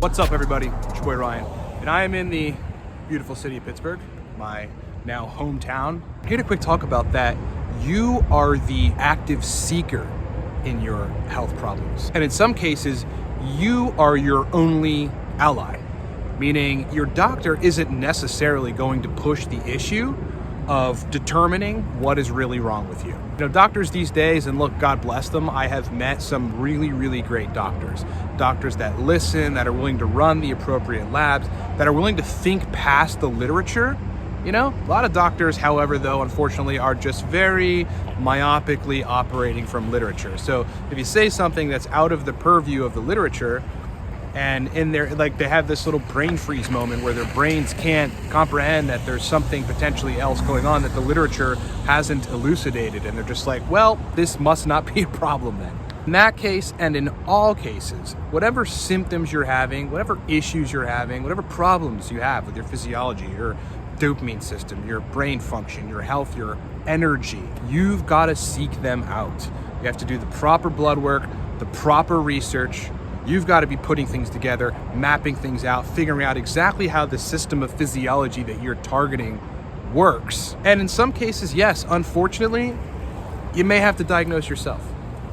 What's up, everybody? It's your boy Ryan, and I am in the beautiful city of Pittsburgh, my now hometown. Here to quick talk about that. You are the active seeker in your health problems, and in some cases, you are your only ally, meaning your doctor isn't necessarily going to push the issue of determining what is really wrong with you. You know, doctors these days, and look, God bless them, I have met some really, really great doctors. Doctors that listen, that are willing to run the appropriate labs, that are willing to think past the literature. You know, a lot of doctors, however, though, unfortunately, are just very myopically operating from literature. So if you say something that's out of the purview of the literature, and in there, like, they have this little brain freeze moment where their brains can't comprehend that there's something potentially else going on that the literature hasn't elucidated. And they're just like, well, this must not be a problem then. In that case, and in all cases, whatever symptoms you're having, whatever issues you're having, whatever problems you have with your physiology, your dopamine system, your brain function, your health, your energy, you've got to seek them out. You have to do the proper blood work, the proper research. You've got to be putting things together, mapping things out, figuring out exactly how the system of physiology that you're targeting works. And in some cases, yes, unfortunately, you may have to diagnose yourself,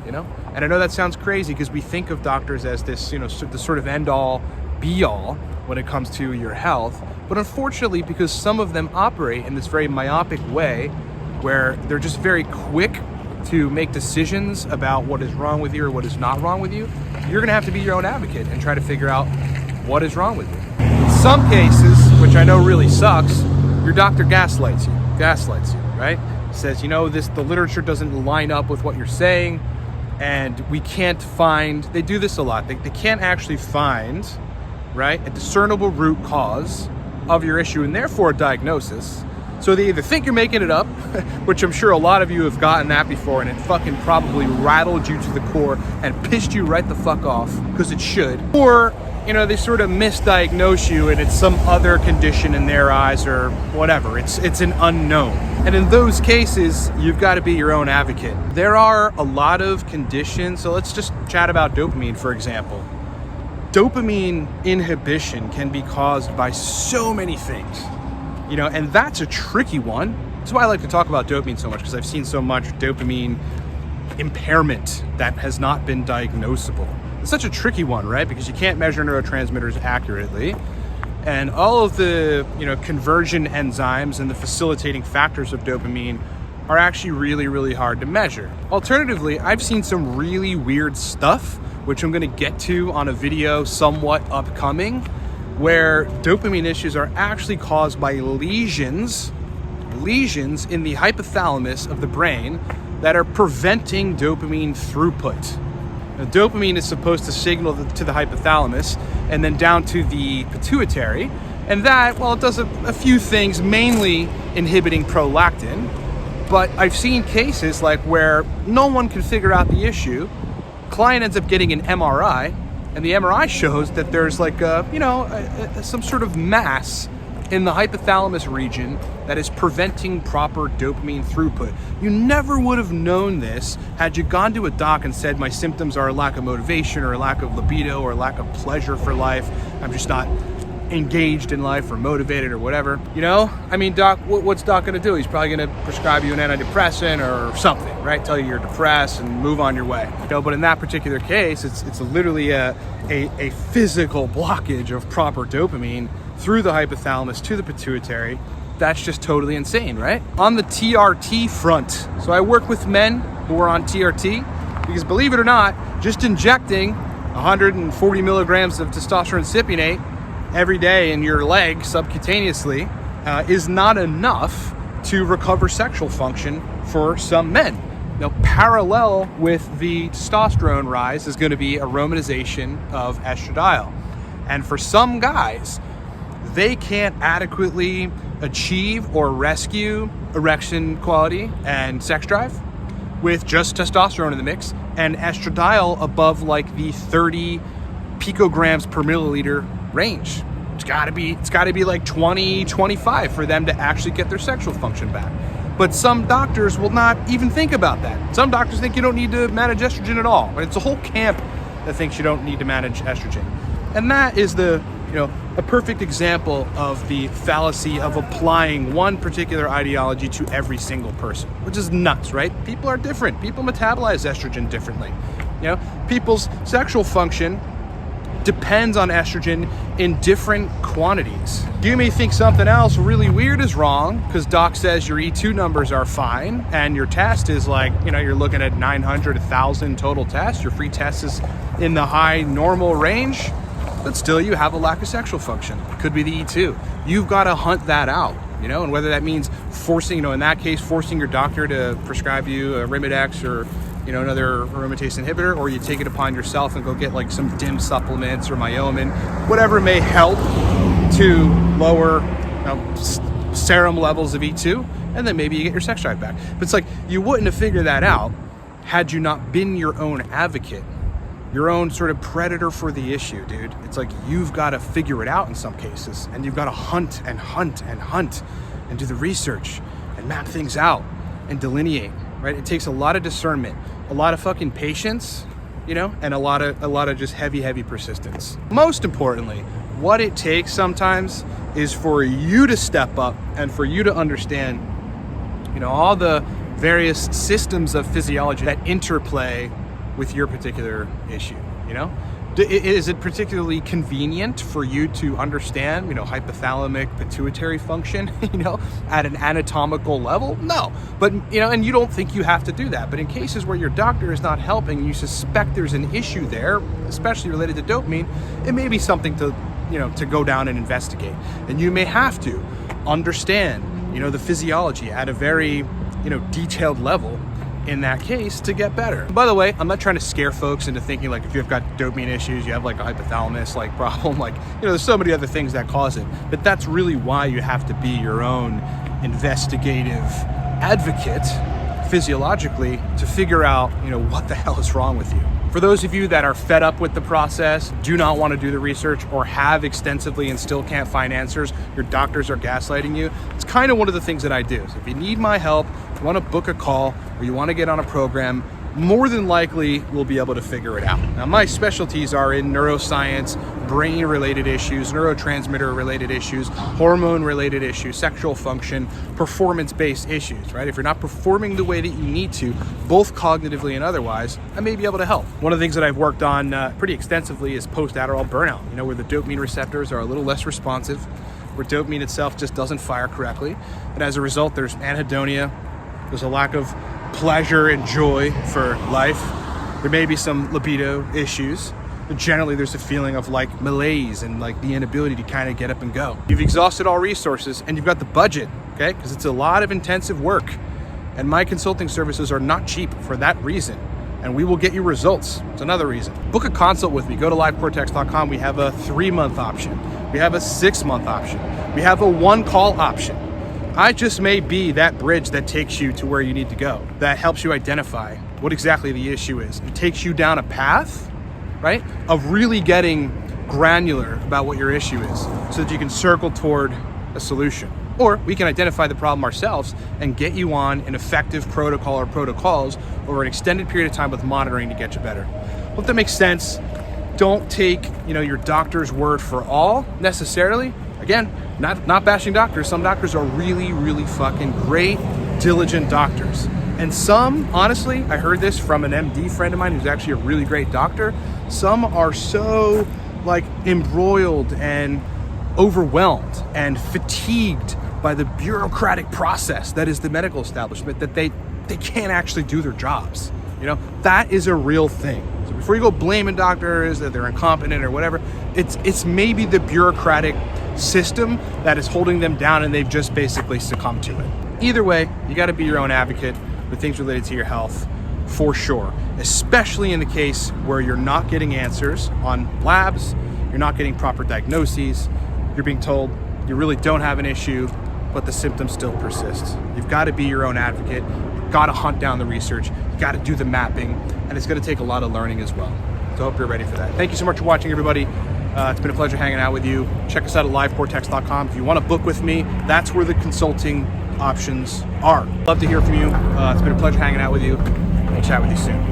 you know? And I know that sounds crazy because we think of doctors as this, you know, the sort of end all be all when it comes to your health. But unfortunately, because some of them operate in this very myopic way where they're just very quick to make decisions about what is wrong with you or what is not wrong with you, you're gonna have to be your own advocate and try to figure out what is wrong with you. In some cases, which I know really sucks, your doctor gaslights you, right? Says, you know, the literature doesn't line up with what you're saying, and we can't find, they do this a lot, they can't actually find, right, a discernible root cause of your issue and therefore a diagnosis. So they either think you're making it up, which I'm sure a lot of you have gotten that before, and it fucking probably rattled you to the core and pissed you right the fuck off, because it should. Or, you know, they sort of misdiagnose you and it's some other condition in their eyes or whatever. It's an unknown. And in those cases, you've got to be your own advocate. There are a lot of conditions. So let's just chat about dopamine, for example. Dopamine inhibition can be caused by so many things. You know, and that's a tricky one. That's why I like to talk about dopamine so much, because I've seen so much dopamine impairment that has not been diagnosable. It's such a tricky one, right? Because you can't measure neurotransmitters accurately. And all of the, you know, conversion enzymes and the facilitating factors of dopamine are actually really, really hard to measure. Alternatively, I've seen some really weird stuff, which I'm going to get to on a video somewhat upcoming, where dopamine issues are actually caused by lesions in the hypothalamus of the brain that are preventing dopamine throughput. Now, dopamine is supposed to signal to the hypothalamus and then down to the pituitary, and that, well, it does a few things, mainly inhibiting prolactin. But I've seen cases like where no one can figure out the issue. Client ends up getting an MRI, and the MRI shows that there's like some sort of mass in the hypothalamus region that is preventing proper dopamine throughput. You never would have known this had you gone to a doc and said, my symptoms are a lack of motivation or a lack of libido or a lack of pleasure for life. I'm just not engaged in life or motivated or whatever. You know, I mean, doc, what's doc gonna do? He's probably gonna prescribe you an antidepressant or something, right? Tell you you're depressed and move on your way. You know, but in that particular case, it's literally a physical blockage of proper dopamine through the hypothalamus to the pituitary. That's just totally insane, right? On the TRT front, so I work with men who are on TRT because, believe it or not, just injecting 140 milligrams of testosterone cypionate every day in your leg subcutaneously is not enough to recover sexual function for some men. Now, parallel with the testosterone rise is going to be aromatization of estradiol. And for some guys, they can't adequately achieve or rescue erection quality and sex drive with just testosterone in the mix and estradiol above like the 30 picograms per milliliter range. It's got to be like 20, 25 for them to actually get their sexual function back. But some doctors will not even think about that. Some doctors think you don't need to manage estrogen at all. It's a whole camp that thinks you don't need to manage estrogen. And that is the, a perfect example of the fallacy of applying one particular ideology to every single person, which is nuts, right? People are different. People metabolize estrogen differently. People's sexual function depends on estrogen in different quantities. You may think something else really weird is wrong because doc says your E2 numbers are fine and your test is like, you're looking at 900, 1,000 total tests. Your free test is in the high normal range, but still you have a lack of sexual function. It could be the E2. You've got to hunt that out, and whether that means forcing, in that case, forcing your doctor to prescribe you a Arimidex or another aromatase inhibitor, or you take it upon yourself and go get like some DIM supplements or myomin, whatever may help to lower serum levels of E2, and then maybe you get your sex drive back. But it's like, you wouldn't have figured that out had you not been your own advocate, your own sort of predator for the issue, dude. It's like, you've got to figure it out in some cases, and you've got to hunt and hunt and hunt and do the research and map things out and delineate. Right? It takes a lot of discernment, a lot of fucking patience, and a lot of just heavy persistence. Most importantly, what it takes sometimes is for you to step up and for you to understand, all the various systems of physiology that interplay with your particular issue, Is it particularly convenient for you to understand, hypothalamic pituitary function, at an anatomical level? No, but, and you don't think you have to do that. But in cases where your doctor is not helping, you suspect there's an issue there, especially related to dopamine, it may be something to, to go down and investigate. And you may have to understand, the physiology at a very, detailed level in that case to get better. By the way, I'm not trying to scare folks into thinking like if you've got dopamine issues, you have like a hypothalamus like problem, like, there's so many other things that cause it. But that's really why you have to be your own investigative advocate physiologically to figure out, what the hell is wrong with you. For those of you that are fed up with the process, do not want to do the research, or have extensively and still can't find answers, your doctors are gaslighting you, it's kind of one of the things that I do. So if you need my help, you want to book a call, or you want to get on a program, more than likely we'll be able to figure it out. Now, my specialties are in neuroscience, brain-related issues, neurotransmitter-related issues, hormone-related issues, sexual function, performance-based issues, right? If you're not performing the way that you need to, both cognitively and otherwise, I may be able to help. One of the things that I've worked on pretty extensively is post-Adderall burnout, where the dopamine receptors are a little less responsive, where dopamine itself just doesn't fire correctly, and as a result, there's anhedonia, there's a lack of pleasure and joy for life. There may be some libido issues, but generally there's a feeling of like malaise and like the inability to kind of get up and go. You've exhausted all resources and you've got the budget, okay? Because it's a lot of intensive work, and my consulting services are not cheap for that reason. And we will get you results. It's another reason. Book a consult with me. Go to livecortex.com. We have a 3-month option. We have a 6-month option. We have a 1-call option. I just may be that bridge that takes you to where you need to go, that helps you identify what exactly the issue is. It takes you down a path, right, of really getting granular about what your issue is so that you can circle toward a solution. Or we can identify the problem ourselves and get you on an effective protocol or protocols over an extended period of time with monitoring to get you better. Hope that makes sense. Don't take, your doctor's word for all necessarily. Again, not bashing doctors. Some doctors are really, really fucking great, diligent doctors. And some, honestly, I heard this from an MD friend of mine who's actually a really great doctor. Some are so like embroiled and overwhelmed and fatigued by the bureaucratic process that is the medical establishment that they can't actually do their jobs. That is a real thing. So before you go blaming doctors that they're incompetent or whatever, it's maybe the bureaucratic system that is holding them down and they've just basically succumbed to it. Either way, you got to be your own advocate with things related to your health, for sure, especially in the case where you're not getting answers on labs, you're not getting proper diagnoses, you're being told you really don't have an issue, but the symptoms still persist. You've got to be your own advocate. You've got to hunt down the research. You've got to do the mapping, and it's going to take a lot of learning as well. So I hope you're ready for that. Thank you so much for watching, everybody. It's been a pleasure hanging out with you. Check us out at livecortex.com. If you want to book with me, that's where the consulting options are. Love to hear from you. It's been a pleasure hanging out with you. We'll chat with you soon.